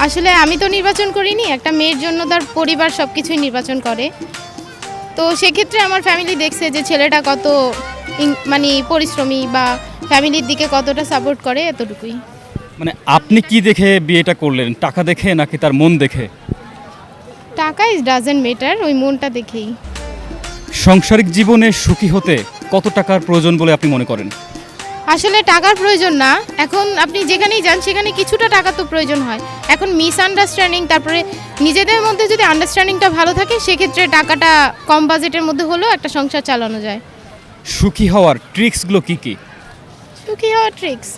আসলে আমি তো নির্বাচন করিনি, একটা মেয়ের জন্য তার পরিবার সব কিছুই নির্বাচন করে। তো সেক্ষেত্রে আমার ফ্যামিলি দেখছে যে ছেলেটা কত মানে পরিশ্রমী বা ফ্যামিলির দিকে কতটা সাপোর্ট করে, এতটুকুই। মানে আপনি কি দেখে বিয়েটা করলেন, টাকা দেখে নাকি তার মন দেখে? টাকা ইজ ডাজেন্ট ম্যাটার, ওই মনটা দেখেই। সাংসারিক জীবনে সুখী হতে কত টাকার প্রয়োজন বলে আপনি মনে করেন? আসলে টাকার প্রয়োজন না, এখন আপনি যেখানেই যান সেখানে কিছুটা টাকা তো প্রয়োজন হয়। এখন মিসআন্ডারস্ট্যান্ডিং, তারপরে নিজেদের মধ্যে যদি আন্ডারস্ট্যান্ডিংটা ভালো থাকে সেক্ষেত্রে টাকাটা কম বাজেটের মধ্যে হলেও একটা সংসার চালানো যায়। সুখী হওয়ার ট্রিক্সগুলো কি কি? সুখী হওয়ার ট্রিক্স,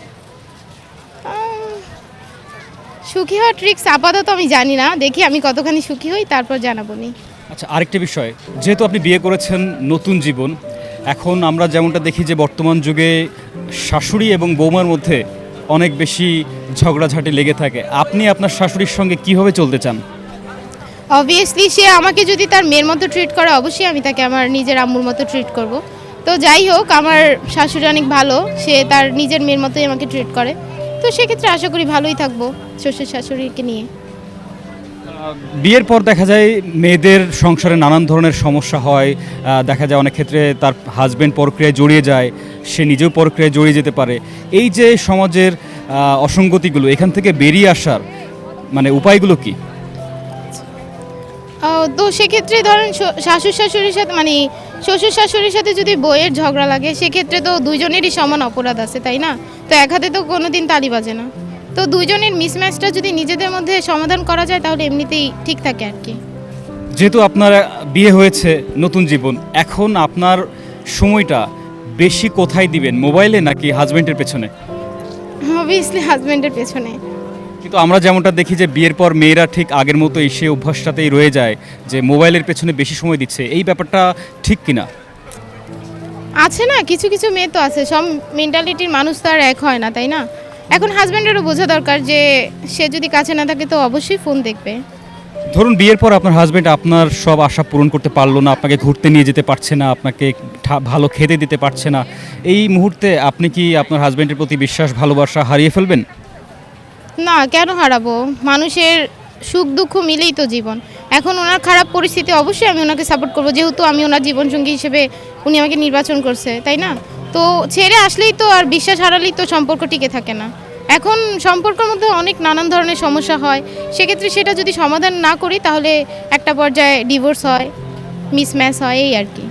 সুখী হওয়ার ট্রিক্স আপাতত আমি জানি না, দেখি আমি কতখানি সুখী হই তারপর জানাবো নি। আচ্ছা, আরেকটা বিষয়, যেহেতু আপনি বিয়ে করেছেন, নতুন জীবন, এখন আমরা যেমনটা দেখি যে বর্তমান যুগে শাশুড়ি এবং বৌমার মধ্যে অনেক বেশি ঝগড়াঝাটি লেগে থাকে, আপনি আপনার শাশুড়ির সঙ্গে কিভাবে চলতে চান? অবভিয়াসলি সে আমাকে যদি তার মেয়ের মতো ট্রিট করে, অবশ্যই আমি তাকে আমার নিজের আম্মুর মতো ট্রিট করব। তো যাই হোক, আমার শাশুড়ি অনেক ভালো, সে তার নিজের মেয়ের মতোই আমাকে ট্রিট করে। তো সেক্ষেত্রে আশা করি ভালোই থাকবো শ্বশুর শাশুড়িকে নিয়ে। বিয়ের পর দেখা যায় মেয়েদের সংসারে নানান ধরনের সমস্যা হয়, দেখা যায় অনেক ক্ষেত্রে তার হাজবেন্ড পরক্রিয়ায় জড়িয়ে যায়, সে নিজেও পরক্রিয়ায় জড়িয়ে যেতে পারে। এই যে সমাজের অসঙ্গতিগুলো, এখান থেকে বেরিয়ে আসার মানে উপায়গুলো কি? তো সেক্ষেত্রে ধরেন শাশুড় শাশুড়ির সাথে মানে শ্বশুর শাশুড়ির সাথে যদি বইয়ের ঝগড়া লাগে সেক্ষেত্রে তো দুইজনেরই সমান অপরাধ আছে, তাই না? তো এক হাতে তো কোনো দিন তালি বাজে না। তো দুইজনের মিসম্যাচটা যদি নিজেদের মধ্যে সমাধান করা যায় তাহলে এমনিতেই ঠিক থাকে আর কি। যেহেতু আপনার বিয়ে হয়েছে, নতুন জীবন, এখন আপনার সময়টা বেশি কোথায় দিবেন, মোবাইলে নাকি হাজবেন্ডের পেছনে? অবভিয়াসলি হাজব্যান্ডের পেছনে। কিন্তু আমরা যেমনটা দেখি যে বিয়ের পর মেয়েরা ঠিক আগের মতো এসে অভ্যাসটাতেই রয়ে যায়, যে মোবাইলের পেছনে বেশি সময় দিচ্ছে, এই ব্যাপারটা ঠিক কিনা? আছে না, কিছু কিছু মেয়ে তো আছে, সব মেন্টালিটির মানুষ তো আর এক হয় না, তাই না? এখন হাজব্যান্ডেরও বোঝা দরকার যে সে যদি কাছে না থাকে তো অবশ্যই ফোন দেখবে। ধরুন বিয়ের পর আপনার হাজবেন্ড আপনার সব আশা পূরণ করতে পারলো না, আপনাকে ঘুরতে নিয়ে যেতে পারছে না, আপনাকে ভালো খেতে দিতে পারছে না, এই মুহূর্তে আপনি কি আপনার হাজবেন্ডের প্রতি বিশ্বাস ভালোবাসা হারিয়ে ফেলবেন? না, কেন হারাবো? মানুষের সুখ দুঃখ মিলেই তো জীবন। এখন ওনার খারাপ পরিস্থিতি, অবশ্যই আমি ওনাকে সাপোর্ট করবো, যেহেতু আমি ওনার জীবনসঙ্গী হিসেবে উনি আমাকে নির্বাচন করছে, তাই না? তো ছেড়ে আসলেই তো আর বিশ্বাস হারালেই তো সম্পর্ক টিকে থাকে না। এখন সম্পর্কের মধ্যে অনেক নানান ধরনের সমস্যা হয়, সেক্ষেত্রে সেটা যদি সমাধান না করি তাহলে একটা পর্যায়ে ডিভোর্স হয়, মিসম্যাচ হয়, এই আর কি।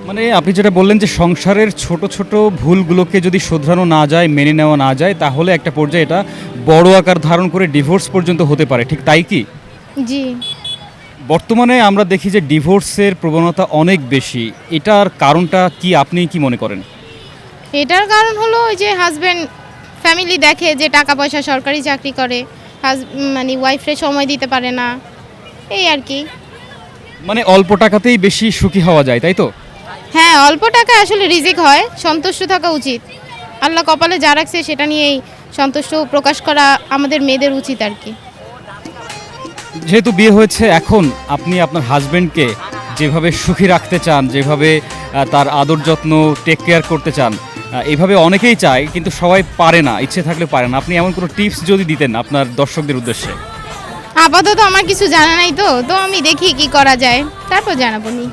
মানে আপনি যেটা বললেন যে সংসারের ছোট ছোট ভুলগুলোকে যদি শোধরানো না যায়, মেনে নেওয়া না যায়, তাহলে একটা পর্যায়ে এটা বড় আকার ধারণ করে ডিভোর্স পর্যন্ত হতে পারে, ঠিক তাই কি? জি। বর্তমানে আমরা দেখি যে ডিভোর্সের প্রবণতা অনেক বেশি, এটার কারণটা কি আপনি কি মনে করেন? এটার কারণ হলো ওই যে হাজব্যান্ড ফ্যামিলি দেখে যে টাকা পয়সা, সরকারি চাকরি করে, মানে ওয়াইফরে সময় দিতে পারে না, এই আর কি। মানে অল্প টাকাতেই বেশি সুখী হওয়া যায়, তাই তো? হ্যাঁ, অল্প টাকা আসলে রিজিক হয়, সন্তুষ্ট থাকা উচিত। আল্লাহ কপালে যা রাখছে সেটা নিয়েই সন্তুষ্ট প্রকাশ করা আমাদের মেয়েদের উচিত আর কি। যেহেতু বিয়ে হয়েছে, এখন আপনি আপনার হাজবেন্ডকে যেভাবে সুখী রাখতে চান, যেভাবে তার আদর যত্ন টেক কেয়ার করতে চান, এইভাবে অনেকেই চায় কিন্তু সবাই পারে না, ইচ্ছে থাকলে পারে না। আপনি এমন কোনো টিপস যদি দিতেন আপনার দর্শকদের উদ্দেশ্যে? আপাতত আমার কিছু জানা নাই, তো আমি দেখি কি করা যায়, তারপর জানাবো নি।